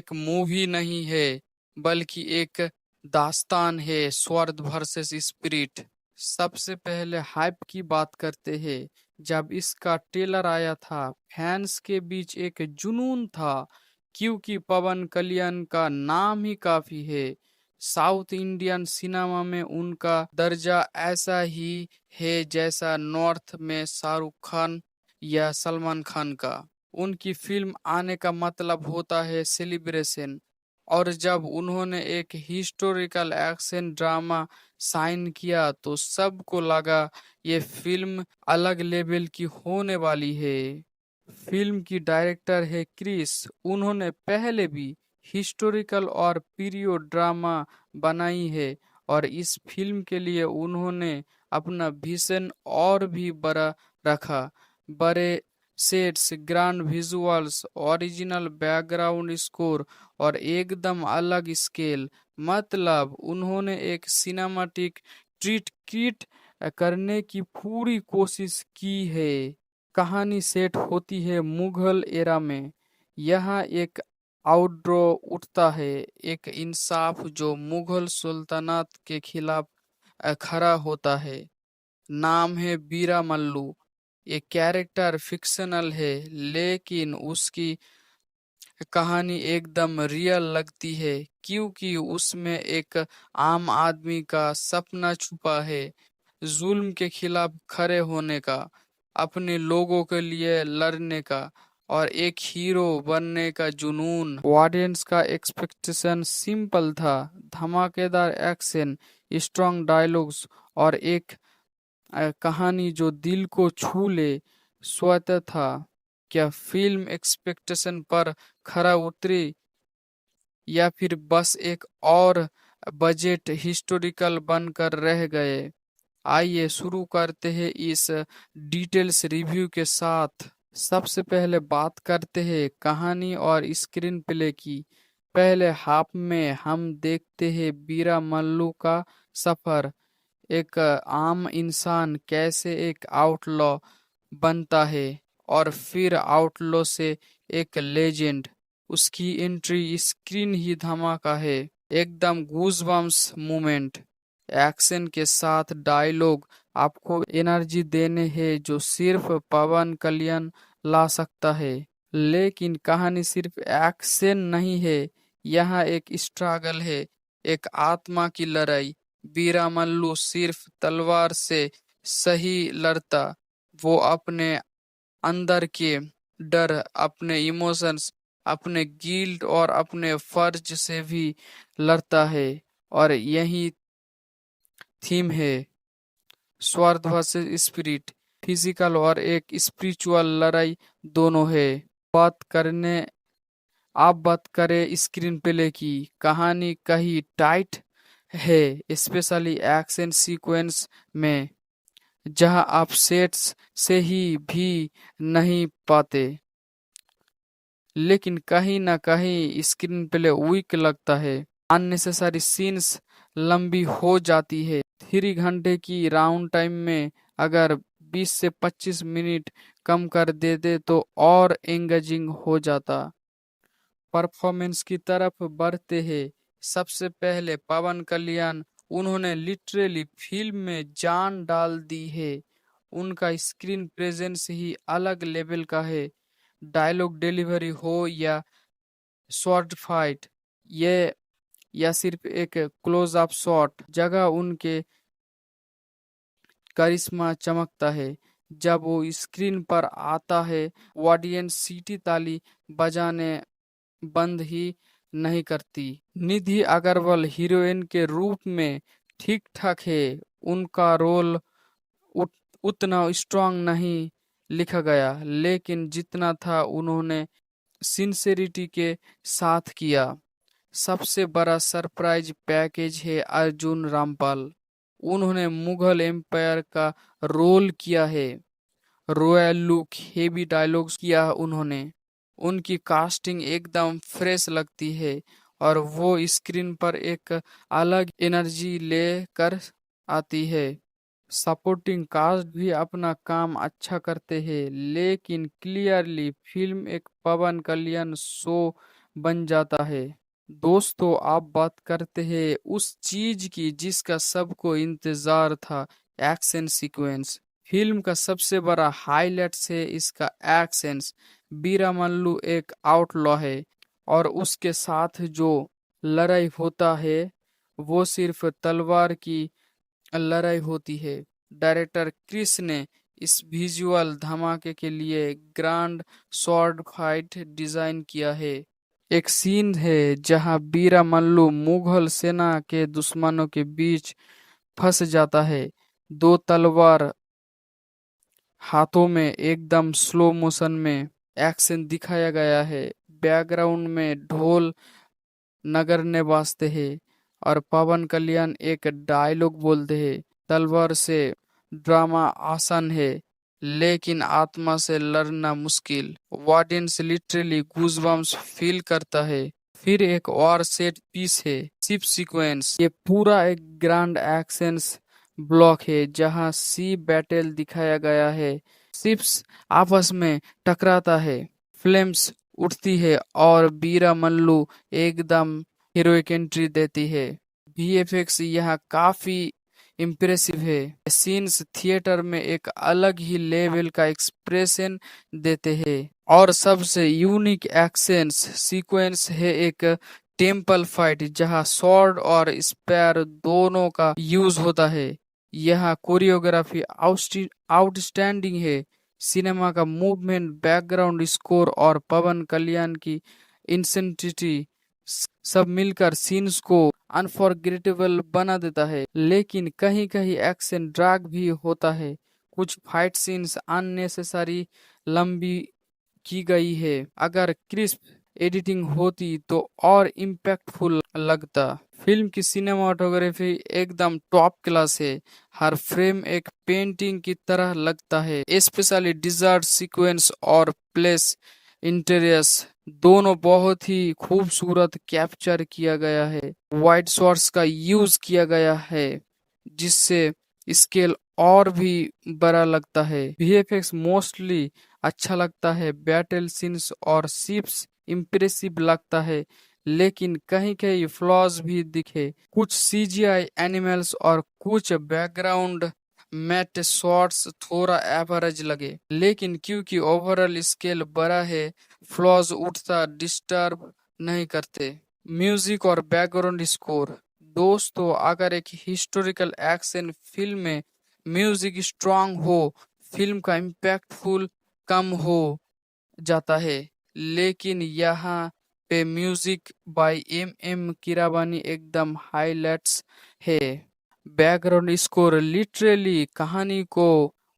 एक मूवी नहीं है बल्कि एक दास्तान है। Sword versus spirit. सबसे पहले हाइप की बात करते हैं। जब इसका ट्रेलर आया था फैंस के बीच एक जुनून था, क्योंकि पवन कल्याण का नाम ही काफी है। साउथ इंडियन सिनेमा में उनका दर्जा ऐसा ही है जैसा नॉर्थ में शाहरुख खान या सलमान खान का। उनकी फिल्म आने का मतलब होता है सेलिब्रेशन। और जब उन्होंने एक हिस्टोरिकल एक्शन ड्रामा साइन किया तो सबको लगा ये फिल्म अलग लेवल की होने वाली है। फिल्म की डायरेक्टर है क्रिस। उन्होंने पहले भी हिस्टोरिकल और पीरियड ड्रामा बनाई है, और इस फिल्म के लिए उन्होंने अपना विजन और भी बड़ा रखा। बड़े sets, grand visuals, original background score और एकदम अलग स्केल। मतलब उन्होंने एक सिनेमैटिक ट्रीट क्रिएट करने की पूरी कोशिश की है। कहानी सेट होती है मुगल एरा में। यहाँ एक आउटड्रो उठता है, एक इंसाफ जो मुगल सुल्तानात के खिलाफ खड़ा होता है। नाम है बीरा मल्लू। ये कैरेक्टर फिक्शनल है, लेकिन उसकी कहानी एकदम रियल लगती है, क्योंकि उसमें एक आम आदमी का सपना छुपा है। जुल्म के खिलाफ खड़े होने का, अपने लोगों के लिए लड़ने का, और एक हीरो बनने का जुनून। ऑडियंस का एक्सपेक्टेशन सिंपल था, धमाकेदार एक्शन, स्ट्रॉन्ग डायलॉग्स और एक कहानी जो दिल को छू ले। स्वतः था। क्या फिल्म एक्सपेक्टेशन पर खरा उतरी, या फिर बस एक और बजट हिस्टोरिकल बनकर रह गए? आइए शुरू करते हैं इस डिटेल्स रिव्यू के साथ। सबसे पहले बात करते हैं कहानी और स्क्रीन प्ले की। पहले हाफ में हम देखते हैं बीरा मल्लू का सफर। एक आम इंसान कैसे एक आउटलॉ बनता है, और फिर आउटलॉ से एक लेजेंड। उसकी एंट्री स्क्रीन ही धमाका है, एकदम गूज़बम्स मोमेंट। एक्शन के साथ डायलॉग आपको एनर्जी देने हैं जो सिर्फ पवन कल्याण ला सकता है। लेकिन कहानी सिर्फ एक्शन नहीं है, यहाँ एक स्ट्रगल है, एक आत्मा की लड़ाई। बीरा मल्लू सिर्फ तलवार से सही लड़ता, वो अपने अंदर के डर, अपने इमोशंस, अपने गिल्ट और अपने फर्ज से भी लड़ता है। और यही थीम है स्वार्थ वर्सेस स्पिरिट। फिजिकल और एक स्पिरिचुअल लड़ाई दोनों है। बात करने आप बात करें स्क्रीन प्ले की। कहानी कहीं टाइट है, स्पेशली एक्शन सीक्वेंस में, जहां आप सेट्स से ही भी नहीं पाते। लेकिन कहीं ना कहीं स्क्रीन प्ले वीक लगता है। अननेसेसरी सीन्स लंबी हो जाती है। 3 घंटे की राउंड टाइम में अगर 20 से 25 मिनट कम कर देते तो और एंगेजिंग हो जाता। परफॉर्मेंस की तरफ बढ़ते हैं। सबसे पहले पवन कल्याण। उन्होंने लिटरली फिल्म में जान डाल दी है। उनका स्क्रीन प्रेजेंस ही अलग लेवल का है। डायलॉग डिलीवरी हो या शॉर्ट फाइट, ये या सिर्फ एक क्लोज अप शॉट, जगह उनके करिश्मा चमकता है। जब वो स्क्रीन पर आता है ऑडियंस सीटी ताली बजाने बंद ही नहीं करती। निधि अग्रवाल हीरोइन के रूप में ठीक ठाक है। उनका रोल उत, उतना स्ट्रांग नहीं लिखा गया, लेकिन जितना था उन्होंने सिंसेरिटी के साथ किया। सबसे बड़ा सरप्राइज पैकेज है अर्जुन रामपाल। उन्होंने मुगल एम्पायर का रोल किया है। रॉयल लुक, हेवी डायलॉग्स किया उन्होंने। उनकी कास्टिंग एकदम फ्रेश लगती है, और वो स्क्रीन पर एक अलग एनर्जी लेकर आती है। सपोर्टिंग कास्ट भी अपना काम अच्छा करते हैं, लेकिन क्लियरली फिल्म एक पवन कल्याण शो बन जाता है। दोस्तों, आप बात करते हैं उस चीज की जिसका सबको इंतजार था, एक्शन सीक्वेंस। फिल्म का सबसे बड़ा हाईलाइट है इसका एक्शन। बीरामल्लू एक आउटलॉ है और उसके साथ जो लड़ाई होता है वो सिर्फ तलवार की लड़ाई होती है। डायरेक्टर क्रिस ने इस विजुअल धमाके के लिए ग्रैंड स्वॉर्ड फाइट डिजाइन किया है। एक सीन है जहां बीरामल्लू मुगल सेना के दुश्मनों के बीच फंस जाता है। दो तलवार हाथों में एकदम स्लो मोशन में एक्शन दिखाया गया है। बैकग्राउंड में ढोल नगरने वाजते हैं और पवन कल्याण एक डायलॉग बोलते हैं, तलवार से ड्रामा आसान है लेकिन आत्मा से लड़ना मुश्किल। ऑडियंस लिटरली गूज़बम्प्स फील करता है। फिर एक और सेट पीस है, शिप सीक्वेंस। ये पूरा एक ग्रैंड एक्शन ब्लॉक है जहां सी बैटल दिखाया गया है। शिप्स आपस में टकराता है, फ्लेम्स उठती है और बीरा मल्लू एकदम हीरोइक एंट्री देती है। वीएफएक्स यहाँ काफी इम्प्रेसिव है। सीन्स थिएटर में एक अलग ही लेवल का एक्सप्रेशन देते हैं। और सबसे यूनिक एक्शन सीक्वेंस है एक टेम्पल फाइट जहां स्वॉर्ड और स्पेयर दोनों का यूज होता है। यह कोरियोग्राफी आउटस्टैंडिंग है। सिनेमा का मूवमेंट, बैकग्राउंड स्कोर और पवन कल्याण की इंसेंटिटी सब मिलकर सीन्स को अनफॉरगेटेबल बना देता है। लेकिन कहीं कहीं एक्शन ड्रैग भी होता है। कुछ फाइट सीन्स अननेसेसरी लंबी की गई है। अगर क्रिस्प एडिटिंग होती तो और इम्पैक्टफुल लगता। फिल्म की सिनेमाटोग्राफी एकदम टॉप क्लास है। हर फ्रेम एक पेंटिंग की तरह लगता है। स्पेशली डिजर्ट सीक्वेंस और प्लेस इंटीरियर्स दोनों बहुत ही खूबसूरत कैप्चर किया गया है। वाइड शॉट्स का यूज किया गया है जिससे स्केल और भी बड़ा लगता है। वीएफएक्स मोस्टली अच्छा लगता है। बैटल सीन्स और शिप्स इम्प्रेसिव लगता है लेकिन कहीं कहीं फ्लॉज भी दिखे। कुछ सीजीआई एनिमल्स और कुछ बैकग्राउंड मैट शॉट्स थोड़ा एवरेज लगे। लेकिन क्योंकि ओवरऑल स्केल बड़ा है, फ्लॉज उठता डिस्टर्ब नहीं करते। म्यूजिक और बैकग्राउंड स्कोर। दोस्तों, अगर एक हिस्टोरिकल एक्शन फिल्म में म्यूजिक स्ट्रांग हो, फिल्म का इम्पैक्टफुल कम हो जाता है। लेकिन यहाँ पे म्यूजिक बाय एम कीरावानी एकदम हाईलाइट्स है। बैकग्राउंड स्कोर लिटरली कहानी को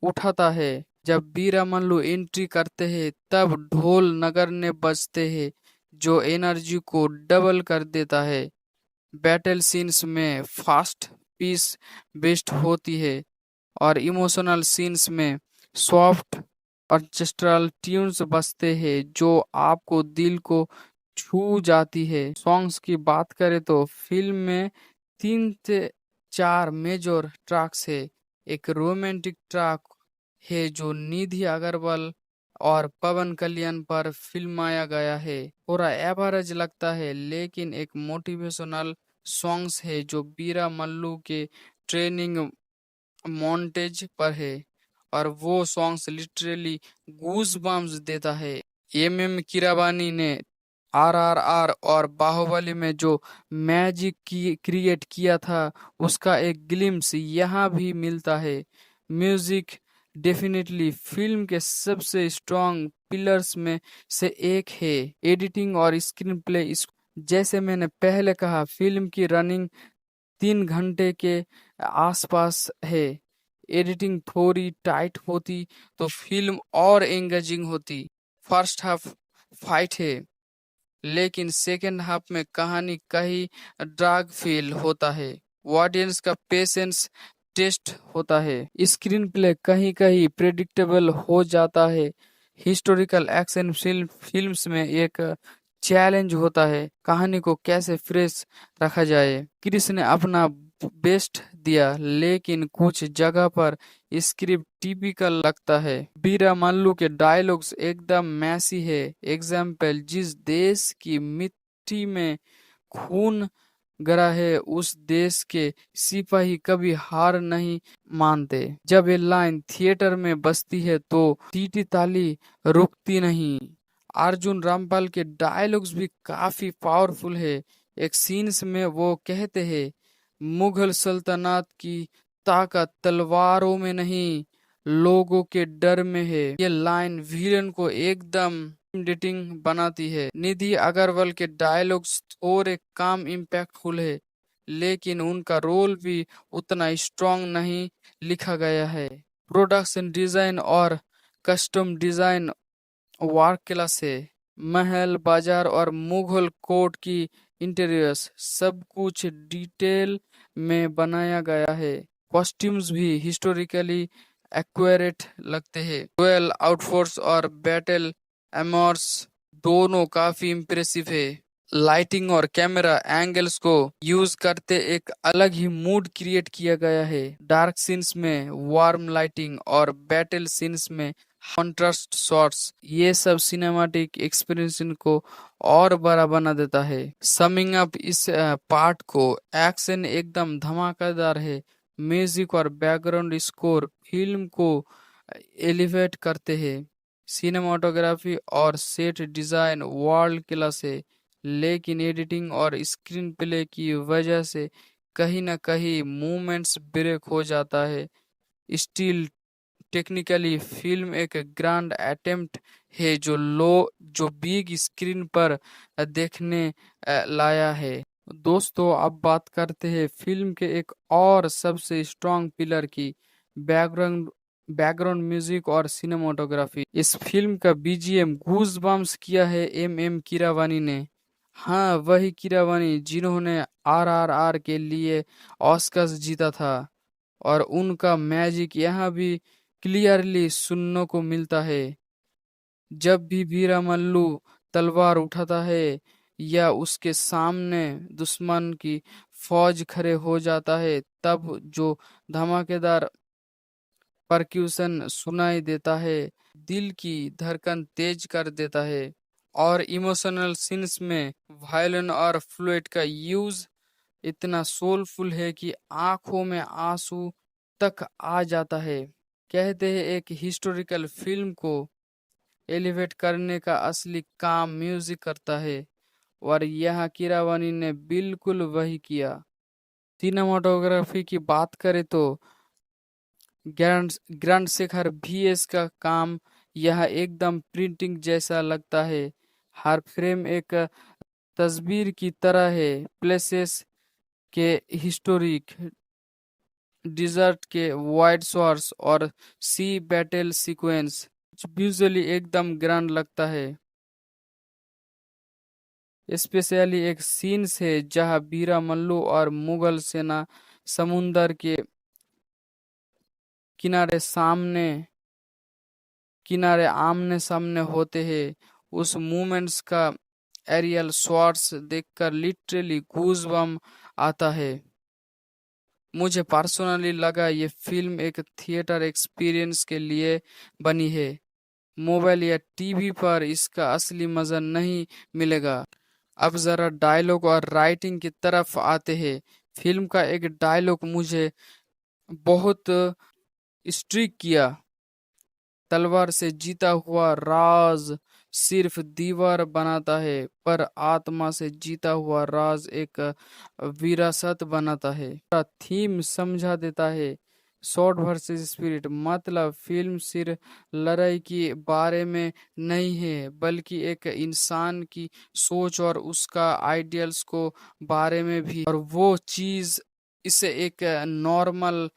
उठाता है। जब बीरामल्लू एंट्री करते हैं तब ढोल नगरने बजते हैं जो एनर्जी को डबल कर देता है। बैटल सीन्स में फास्ट पीस बेस्ट होती है और इमोशनल सीन्स में सॉफ्ट ऑर्केस्ट्रल ट्यून्स बजते हैं जो आपको दिल को छू जाती है। सॉन्ग्स की बात करें तो फिल्म में 3 से 4 मेजर ट्रैक्स है। एक रोमांटिक ट्रैक है जो निधि अग्रवाल और पवन कल्याण पर फिल्माया गया है। थोड़ा एवरेज लगता है लेकिन एक मोटिवेशनल सॉन्ग्स है जो बीरा मल्लू के ट्रेनिंग मॉन्टेज पर है और वो सॉन्ग्स लिटरली गूज बम्स देता है। एम कीरावानी ने आरआरआर और बाहुबली में जो मैजिक की क्रिएट किया था उसका एक ग्लिम्स यहाँ भी मिलता है। म्यूजिक डेफिनेटली फिल्म के सबसे स्ट्रॉन्ग पिलर्स में से एक है। एडिटिंग और स्क्रीन प्ले, जैसे मैंने पहले कहा, फिल्म की रनिंग 3 घंटे के आसपास है। एडिटिंग थोड़ी टाइट होती तो फिल्म और एंगेजिंग होती। फर्स्ट हाफ फाइट है लेकिन सेकेंड हाफ में कहानी कहीं ड्रैग फील होता है। ऑडियंस का पेशेंस टेस्ट होता है। स्क्रीन प्ले कहीं कहीं प्रेडिक्टेबल हो जाता है। हिस्टोरिकल एक्शन फिल्म्स में एक चैलेंज होता है कहानी को कैसे फ्रेश रखा जाए। क्रिस ने अपना बेस्ट दिया, लेकिन कुछ जगह पर स्क्रिप्ट टिपिकल लगता है। बीरा मल्लू के डायलॉग्स एकदम मैसी है। एग्जाम्पल, जिस देश की मिट्टी में खून गरा है उस देश के सिपाही कभी हार नहीं मानते। जब ये लाइन थिएटर में बजती है तो टीटी ताली रुकती नहीं। अर्जुन रामपाल के डायलॉग्स भी काफी पावरफुल है। एक सीन्स में वो कहते हैं, मुगल सल्तनत की ताकत तलवारों में नहीं, लोगों के डर में है। ये लाइन विलन को एकदम डेटिंग बनाती है। निधि अग्रवाल के डायलॉग्स थोड़े कम इम्पैक्टफुल है, लेकिन उनका रोल भी उतना स्ट्रॉन्ग नहीं लिखा गया है। प्रोडक्शन डिजाइन और कस्टम डिजाइन वर्क क्लास है। महल, बाजार और मुगल कोर्ट की इंटीरियर्स सब कुछ डिटेल में बनाया गया है। कॉस्ट्यूम्स भी हिस्टोरिकली एक्यूरेट लगते हैं। रॉयल आउटफोर्स और बैटल एमोर्स दोनों काफी इम्प्रेसिव है। लाइटिंग और कैमरा एंगल्स को यूज करते एक अलग ही मूड क्रिएट किया गया है। डार्क सीन्स में वार्म लाइटिंग और बैटल सीन्स में कॉन्ट्रास्ट शॉट्स, ये सब सिनेमैटिक एक्सपीरियंस को और बड़ा बना देता है। समिंग अप इस पार्ट को, एक्शन एकदम धमाकेदार है। म्यूजिक और बैकग्राउंड स्कोर फिल्म को एलिवेट करते हैं। सिनेमाटोग्राफी और सेट डिजाइन वर्ल्ड क्लास है, लेकिन एडिटिंग और स्क्रीन प्ले की वजह से कहीं ना कहीं मूवमेंट्स ब्रेक हो जाता है। स्टिल टेक्निकली फिल्म एक ग्रैंड अटेम्प्ट है जो बिग स्क्रीन पर देखने लाया है। दोस्तों, अब बात करते हैं फिल्म के एक और सबसे स्ट्रॉन्ग पिलर की, बैकग्राउंड बैकग्राउंड म्यूजिक और सिनेमाटोग्राफी। इस फिल्म का बीजीएम गूज बम्स किया है एम कीरावानी ने। हाँ, वही कीरावानी जिन्होंने आरआरआर के लिए ऑस्कर्स जीता था, और उनका मैजिक यहाँ भी क्लियरली सुनने को मिलता है। जब भी वीरा मल्लू तलवार उठाता है या उसके सामने दुश्मन की फौज खड़े हो जाता है, तब जो धमाकेदार परक्यूशन सुनाई देता है, दिल की धड़कन तेज कर देता है। और इमोशनल सीन्स में वायलिन और फ्लूट का यूज इतना सोलफुल है कि आंखों में आंसू तक आ जाता है। कहते हैं एक हिस्टोरिकल फिल्म को एलिवेट करने का असली काम म्यूजिक करता है, और यहाँ कीरावानी ने बिल्कुल वही किया। सिनेमाटोग्राफी की बात करें तो ग्रैंड ग्रैंड शेखर VS का काम यह एकदम प्रिंटिंग जैसा लगता है। हर फ्रेम एक तस्वीर की तरह है। प्लेसेस के हिस्टोरिक, डिजर्ट के वाइड शॉट्स और सी बैटल सीक्वेंस विजुअली एकदम ग्रैंड लगता है। स्पेशली एक सीन्स है जहां बीरा मल्लू और मुगल सेना समुंदर के किनारे सामने किनारे आमने सामने होते हैं। उस मूवमेंट्स का एरियल शॉट्स देखकर लिटरली गूज़बम्प आता है। मुझे पर्सनली लगा ये फिल्म एक थिएटर एक्सपीरियंस के लिए बनी है। मोबाइल या टीवी पर इसका असली मजा नहीं मिलेगा। अब जरा डायलॉग और राइटिंग की तरफ आते हैं। फिल्म का एक डायलॉग मुझे बहुत स्ट्रिक किया। तलवार से जीता हुआ राज सिर्फ दीवार बनाता है, पर आत्मा से जीता हुआ राज एक विरासत बनाता है। थीम समझा देता है। शॉर्ट वर्सेस स्पिरिट मतलब फिल्म सिर्फ लड़ाई के बारे में नहीं है, बल्कि एक इंसान की सोच और उसका आइडियल्स को बारे में भी। और वो चीज इसे एक नॉर्मल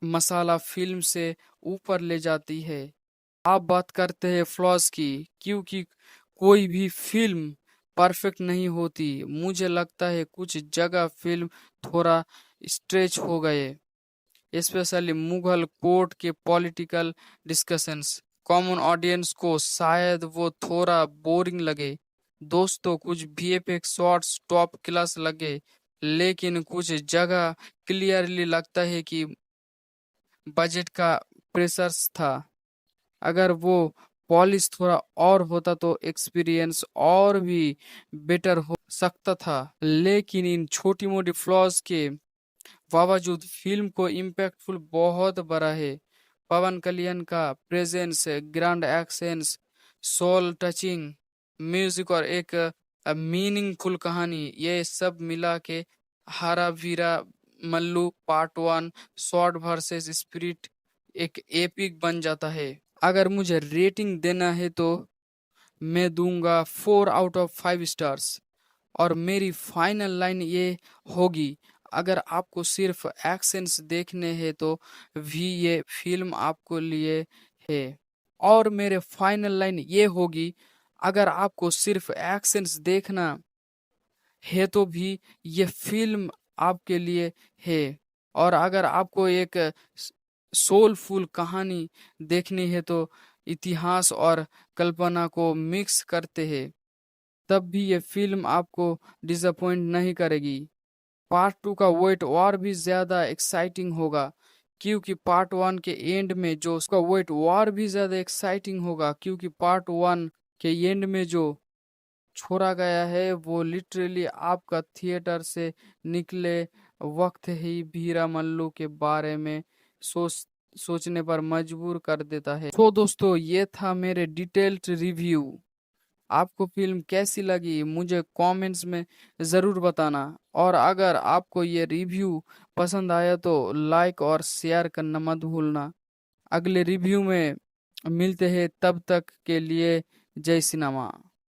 मसाला फिल्म से ऊपर ले जाती है। आप बात करते हैं फ्लॉज की, क्योंकि कोई भी फिल्म परफेक्ट नहीं होती। मुझे लगता है कुछ जगह फिल्म थोड़ा स्ट्रेच हो गए, स्पेशली मुगल कोर्ट के पॉलिटिकल डिस्कशंस। कॉमन ऑडियंस को शायद वो थोड़ा बोरिंग लगे। दोस्तों, कुछ VFX शॉट्स टॉप क्लास लगे, लेकिन कुछ जगह क्लियरली लगता है कि बजट का प्रेशर्स था। अगर वो पॉलिश थोड़ा और होता तो एक्सपीरियंस और भी बेटर हो सकता था। लेकिन इन छोटी मोटी फ्लॉज के बावजूद फिल्म को इम्पैक्टफुल बहुत बड़ा है। पवन कल्याण का presence, grand actions, soul touching music और एक मीनिंगफुल कहानी, ये सब मिला के Hara Veera Mallu part 1 sword versus spirit एक एपिक बन जाता है। अगर मुझे रेटिंग देना है तो मैं दूंगा 4 आउट ऑफ 5 स्टार्स। और मेरी फाइनल लाइन ये होगी, अगर आपको सिर्फ एक्शंस देखने हैं तो भी ये फिल्म आपको लिए है। और मेरे फाइनल लाइन ये होगी, अगर आपको सिर्फ एक्शंस देखना है तो भी ये फिल्म आपके लिए है। और अगर आपको एक सोलफुल कहानी देखनी है तो इतिहास और कल्पना को मिक्स करते हैं, तब भी ये फिल्म आपको डिसअपॉइंट नहीं करेगी। पार्ट 2 का वेट और भी ज्यादा एक्साइटिंग होगा, क्योंकि पार्ट 1 के एंड में जो उसका वेट और भी ज्यादा एक्साइटिंग होगा, क्योंकि पार्ट 1 के एंड में जो छोड़ा गया है वो लिटरली आपका थिएटर से निकले वक्त ही भीरा मल्लू के बारे में सोचने पर मजबूर कर देता है। तो दोस्तों, ये था मेरे डिटेल्ड रिव्यू। आपको फिल्म कैसी लगी मुझे कमेंट्स में ज़रूर बताना। और अगर आपको ये रिव्यू पसंद आया तो लाइक और शेयर करना मत भूलना। अगले रिव्यू में मिलते हैं, तब तक के लिए जय सिनेमा।